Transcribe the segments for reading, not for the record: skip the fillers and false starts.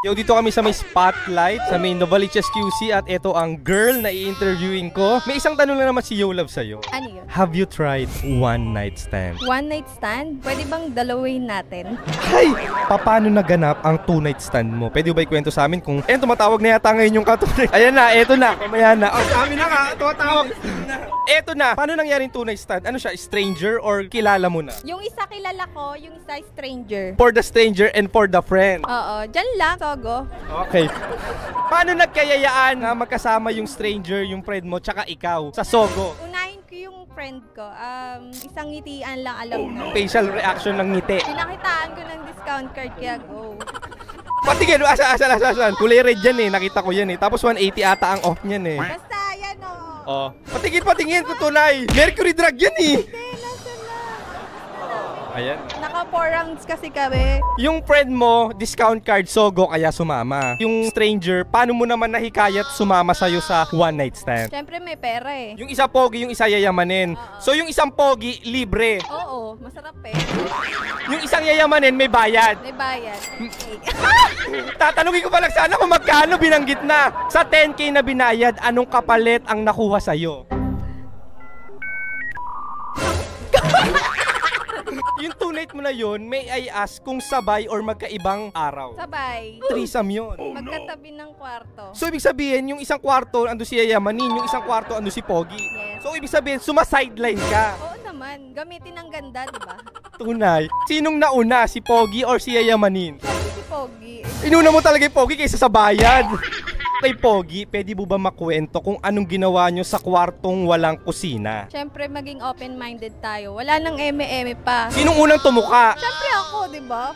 Yo, dito kami sa may spotlight, sa may Novaliches QC at ito ang girl na i-interviewing ko. May isang tanong lang naman si Yo Love sa'yo. Ano yun? Have you tried one night stand? One night stand? Pwede bang dalawin natin? Ay! Paano naganap ang two night stand mo? Pwede ba ikwento sa amin kung tumatawag na yata ngayon yung katunay? Ayan na, eto na. Mamaya na. Oh, kami na nga, tumatawag. Eto na. Paano nangyaring two night stand? Ano siya, stranger or kilala mo na? Yung isa kilala ko, yung isa stranger. For the stranger and for the friend. Oo, dyan lang, Sogo. Okay. Paano nagkayayaan na magkasama yung stranger, yung friend mo, tsaka ikaw sa Sogo? Unahin ko yung friend ko. Isang ngitian lang alam ko. Facial reaction ng ngiti. Pinakitaan ko ng discount card kaya go. Patingin, asan. Kulay red yan eh, nakita ko yan eh. Tapos 180 ata ang off niyan eh. Basta yan o. Oh. Patingin, tutunay. Mercury drug yan eh. Ayan. Naka 4 rounds kasi kami. Yung friend mo, discount card, Sogo, kaya sumama. Yung stranger, paano mo naman nahikayat sumama sa'yo sa one night stand? Siyempre may pera eh. Yung isa pogi, yung isa yayamanin. So yung isang pogi, libre. Oo, masarap eh. Yung isang yayamanin, may bayad. May bayad. Tatanungin ko pa lang sana kung magkano binanggit na. Sa 10K na binayad, anong kapalit ang nakuha sa'yo? Yung two night mo na yun, may I ask kung sabay or magkaibang araw? Sabay. Threesome yun. Magkatabi ng kwarto. So, ibig sabihin, yung isang kwarto, ando si Yayamanin, yung isang kwarto, ando si Pogi. Yes. So, ibig sabihin, sumasideline ka. Oo naman. Gamitin ang ganda, diba? Tunay. Sinong nauna, si Pogi or si Yayamanin? Sabi si Pogi. Inuna mo talaga yung Pogi kaysa sa bayad. Kay Pogi, pwede mo ba makwento kung anong ginawa nyo sa kwartong walang kusina? Siyempre, maging open-minded tayo. Wala nang eme-eme pa. Sinong unang tumuka? Siyempre ako, diba?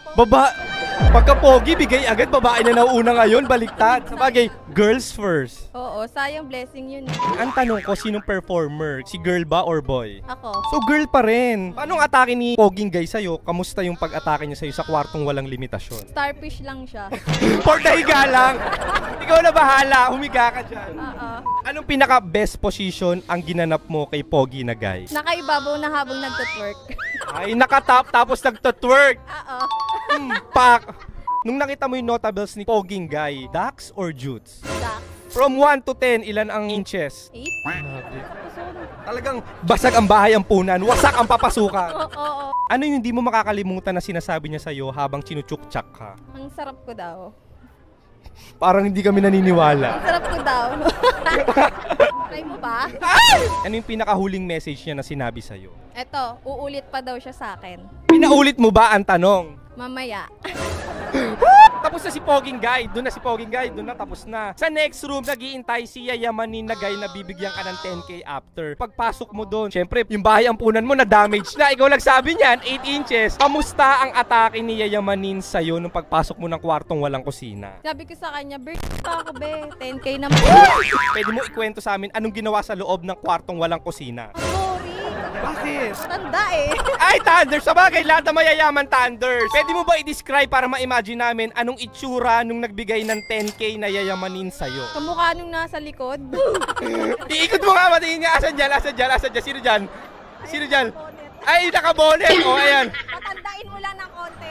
Pagka Pogi, bigay agad, babae na nauuna ngayon, baliktad. Sabagay, girls first. Oo, sayang blessing yun. Ang tanong ko, sinong performer? Si girl ba or boy? Ako. So girl pa rin. Paano ang atake ni Poging guy sa'yo? Kamusta yung pag-atake niya sa'yo sa kwartong walang limitasyon? Starfish lang siya. For the higa lang. Ikaw na bahala. Humiga ka dyan. Oo. Anong pinaka-best position ang ginanap mo kay Pogi na guy? Nakaibabaw na habang nagtutwork. Ay, nakatap tapos nagtutwerk. Oo. Pak! Nung nakita mo yung notables ni Poging guy, Dax or Jutes? Dax. From 1 to 10, ilan ang inches? 8? Talagang basag ang bahay ang punan, wasak ang papasukan. Oo. Ano yung hindi mo makakalimutan na sinasabi niya sa'yo habang chinuchuk-chak ka? Ang sarap ko daw. Parang hindi kami naniniwala. Ang sarap ko daw. Try mo ba? Ano yung pinakahuling message niya na sinabi sa'yo? Eto, uulit pa daw siya sa akin. Pinaulit mo ba ang tanong? Mamaya. Tapos na si Poging guy, doon na si Poging guy, doon na tapos na. Sa next room, nag-iintay si Yayamanin na guy na bibigyan ka ng 10K after. Pagpasok mo doon, syempre, yung bahay ampunan mo na damage na. Ikaw nagsabi niyan, 8 inches. Kamusta ang atake ni Yayamanin sa'yo nung pagpasok mo ng kwartong walang kusina? Sabi ko sa kanya, birthday pa ako be, 10K naman. Pwede mo ikwento sa amin anong ginawa sa loob ng kwartong walang kusina? Sorry. Bakit? Tanda eh. Ay, Thunders! Sabagay, lahat na mayayaman Thunders. Pwede mo ba i-describe para ma-imagine namin anong itsura nung nagbigay ng 10K na yayamanin sa'yo? Kamukha nung nasa likod. Iikot mo nga, matingin nga. Asan dyan? Sino dyan? Sino dyan? Ay, nakabonet! O, ayan. Patandain mo lang ng konti.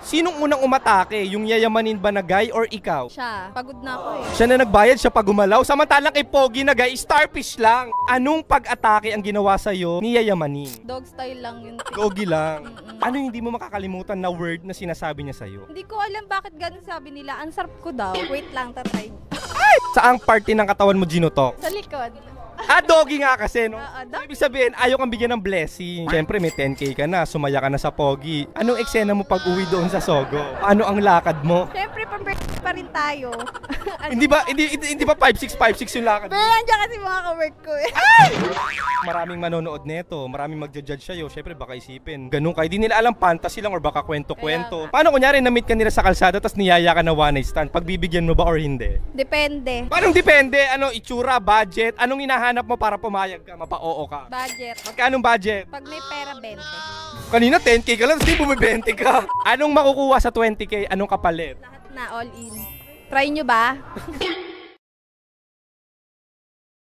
Sinong unang umatake? Yung yayamanin ba na guy or ikaw? Siya, pagod na ako eh. Siya na nagbayad, siya pa gumalaw. Samantalang kay Pogi na guy, starfish lang. Anong pag-atake ang ginawa sa'yo ni yayamanin? Dog style lang yun. Gogi lang. Ano yung hindi mo makakalimutan na word na sinasabi niya sa'yo? Hindi ko alam bakit ganun sabi nila. Ang sarap ko daw. Wait lang, tatry. Saang party ng katawan mo ginutok? Sa likod. Doggy nga kasi, no? dog. Ibig sabihin, ayaw kang bigyan ng blessing. Siyempre, may 10K ka na, sumaya ka na sa Pogi. Anong eksena mo pag uwi doon sa Sogo? Ano ang lakad mo? Siyempre, pa rin tayo. Hindi ba 5656 yung lakad mo? Pero nandiyan kasi mga ka-work ko eh. Maraming manonood neto, maraming magja-judge sa'yo. Siyempre, baka isipin, ganun ka. Hindi nila alam fantasy lang or baka kwento-kwento. Paano kunyari na-meet ka nila sa kalsada tapos niyaya ka na one night stand? Pagbibigyan mo ba or hindi? Depende. Paano depende? Ano, itsura, budget? Anong hinahanap mo para pumayag ka, mapa-oo ka? Budget. Magkano'ng budget? Pag may pera, 20. Kanina 10K ka lang, hindi bumibente ka. Anong makukuha sa 20K? Anong kapalit? Lahat na, all in. Try nyo ba?